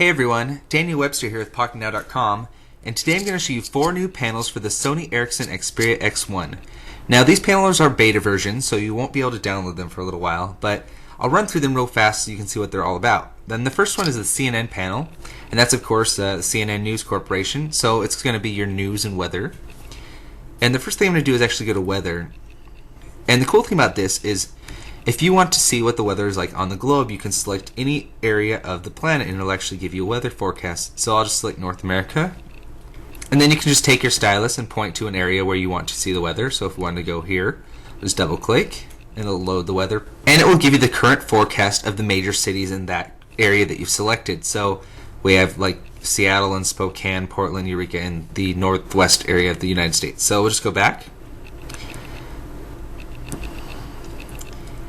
Hey everyone, Daniel Webster here with Pocketnow.com, and today I'm going to show you 4 new panels for the Sony Ericsson Xperia X1. Now these panels are beta versions, so you won't be able to download them for a little while, but I'll run through them real fast so you can see what they're all about. Then the first one is the CNN panel, and that's of course the CNN News Corporation, so it's going to be your news and weather. And the first thing I'm going to do is actually go to weather. And the cool thing about this is if you want to see what the weather is like on the globe, you can select any area of the planet and it'll actually give you a weather forecast. So I'll just select North America. And then you can just take your stylus and point to an area where you want to see the weather. So if we want to go here, just double click and it'll load the weather. And it will give you the current forecast of the major cities in that area that you've selected. So we have like Seattle and Spokane, Portland, Eureka, and the northwest area of the United States. So we'll just go back.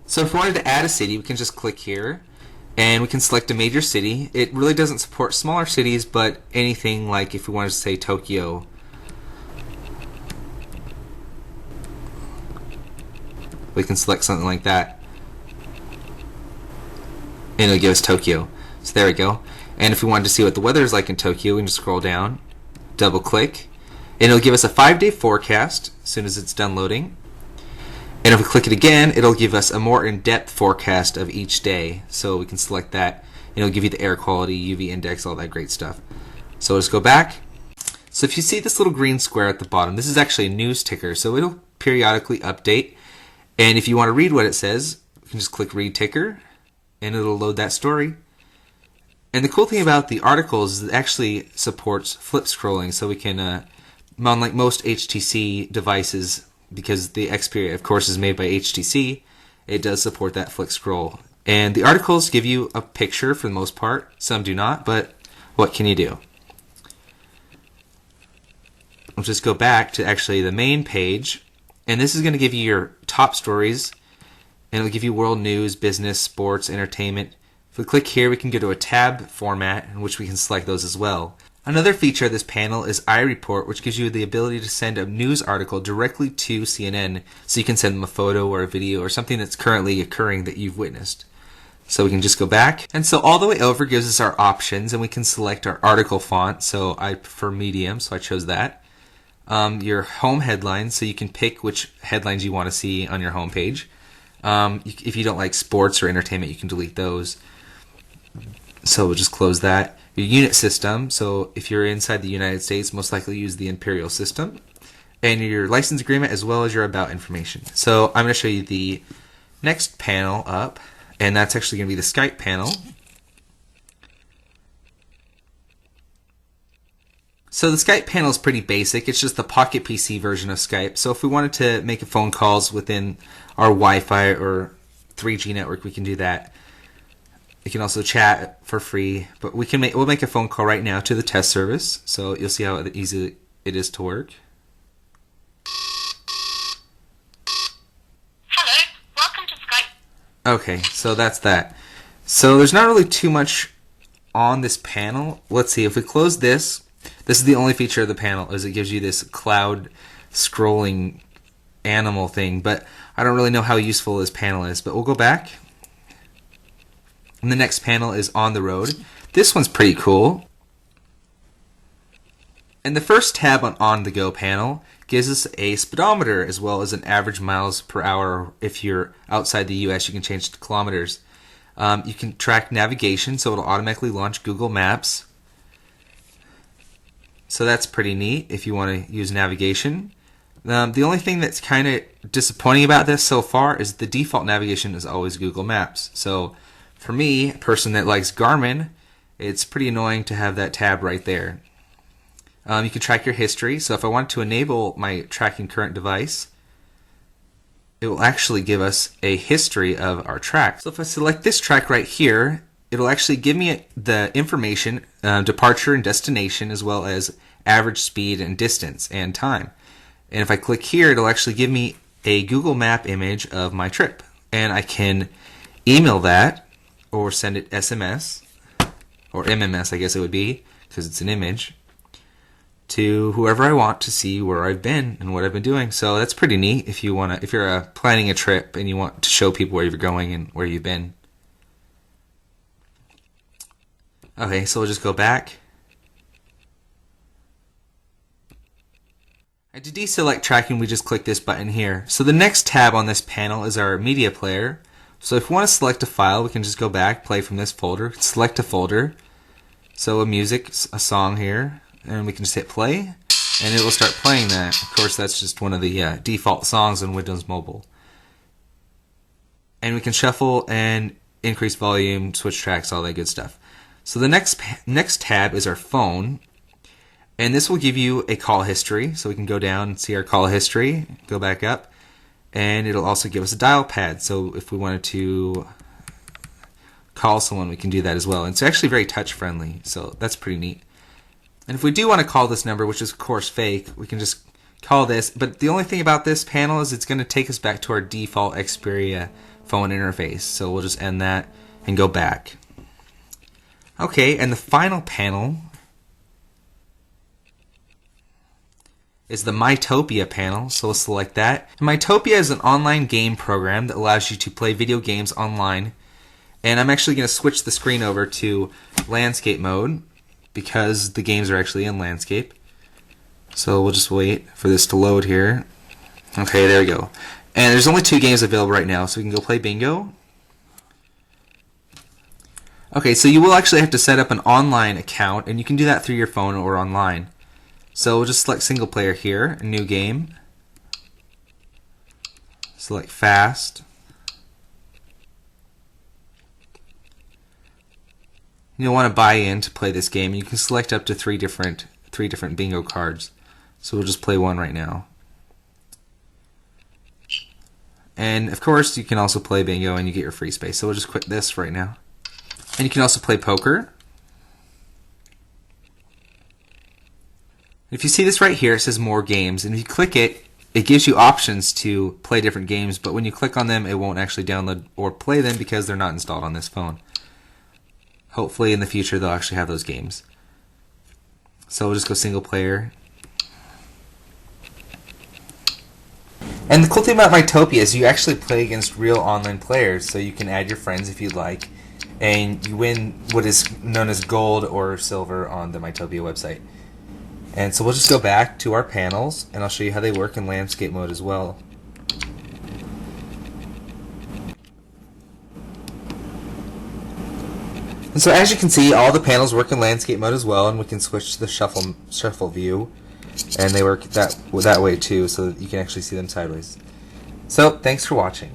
So if we wanted to add a city, we can just click here and we can select a major city. It really doesn't support smaller cities, but anything like if we wanted to say Tokyo, we can select something like that and it'll give us Tokyo. So there we go. And if we wanted to see what the weather is like in Tokyo, we can just scroll down, double click, and it'll give us a 5-day forecast as soon as it's done loading. And if we click it again, it'll give us a more in-depth forecast of each day. So we can select that. It'll give you the air quality, UV index, all that great stuff. So let's go back. So if you see this little green square at the bottom, this is actually a news ticker. So it'll periodically update. And if you want to read what it says, you can just click Read Ticker, and it'll load that story. And the cool thing about the articles is it actually supports flip scrolling. So we can, unlike most HTC devices, because the XPERIA, of course, is made by HTC, it does support that flick scroll. And the articles give you a picture for the most part. Some do not, but what can you do? We'll just go back to actually the main page, and this is going to give you your top stories, and it'll give you world news, business, sports, entertainment. If we click here, we can go to a tab format in which we can select those as well. Another feature of this panel is iReport, which gives you the ability to send a news article directly to CNN, so you can send them a photo or a video or something that's currently occurring that you've witnessed. So we can just go back. And so all the way over gives us our options, and we can select our article font. So I prefer medium, so I chose that. Your home headlines, so you can pick which headlines you want to see on your home page. If you don't like sports or entertainment, you can delete those. So we'll just close that. Your unit system, so if you're inside the United States, most likely use the Imperial system. And your license agreement as well as your about information. So I'm going to show you the next panel up, and that's actually going to be the Skype panel. So the Skype panel is pretty basic. It's just the Pocket PC version of Skype. So if we wanted to make phone calls within our Wi-Fi or 3G network, we can do that. You can also chat for free, but we'll make a phone call right now to the test service, so you'll see how easy it is to work. Hello, welcome to Skype. Okay, so that's that. So there's not really too much on this panel. Let's see, if we close this is the only feature of the panel, is it gives you this cloud scrolling animal thing, but I don't really know how useful this panel is, but we'll go back. And the next panel is On the Road. This one's pretty cool. And the first tab on the Go panel gives us a speedometer as well as an average miles per hour. If you're outside the US, you can change it to kilometers. You can track navigation, so it'll automatically launch Google Maps. So that's pretty neat if you want to use navigation. The only thing that's kind of disappointing about this so far is the default navigation is always Google Maps. So for me, a person that likes Garmin, it's pretty annoying to have that tab right there. You can track your history. So if I want to enable my tracking current device, it will actually give us a history of our track. So if I select this track right here, it'll actually give me the information, departure and destination, as well as average speed and distance and time. And if I click here, it'll actually give me a Google Map image of my trip. And I can email that, or send it SMS, or MMS I guess it would be, because it's an image, to whoever I want to see where I've been and what I've been doing. So that's pretty neat if you're planning a trip and you want to show people where you're going and where you've been. Okay, so we'll just go back. And to deselect tracking, we just click this button here. So the next tab on this panel is our media player. So if we want to select a file, we can just go back, play from this folder, select a folder. So a music, a song here, and we can just hit play, and it will start playing that. Of course, that's just one of the default songs on Windows Mobile. And we can shuffle and increase volume, switch tracks, all that good stuff. So the next tab is our phone. And this will give you a call history, so we can go down and see our call history, go back up, and it'll also give us a dial pad, so if we wanted to call someone, we can do that as well. And it's actually very touch friendly, so that's pretty neat. And if we do want to call this number, which is of course fake, we can just call this, but the only thing about this panel is it's going to take us back to our default XPERIA phone interface, so we'll just end that and go back. Okay, and the final panel is the Mytopia panel, so we'll select that. And Mytopia is an online game program that allows you to play video games online. And I'm actually going to switch the screen over to landscape mode because the games are actually in landscape. So we'll just wait for this to load here. Okay, there we go. And there's only 2 games available right now, so we can go play bingo. Okay, so you will actually have to set up an online account, and you can do that through your phone or online. So we'll just select single player here, a new game. Select fast. You'll want to buy in to play this game. You can select up to three different bingo cards. So we'll just play one right now. And of course you can also play bingo and you get your free space. So we'll just quit this right now. And you can also play poker. If you see this right here, it says more games, and if you click it, it gives you options to play different games, but when you click on them, it won't actually download or play them because they're not installed on this phone. Hopefully in the future they'll actually have those games. So we'll just go single player. And the cool thing about Mytopia is you actually play against real online players, so you can add your friends if you'd like, and you win what is known as gold or silver on the Mytopia website. And so we'll just go back to our panels, and I'll show you how they work in landscape mode as well. And so as you can see, all the panels work in landscape mode as well, and we can switch to the shuffle view, and they work that way too, so that you can actually see them sideways. So thanks for watching.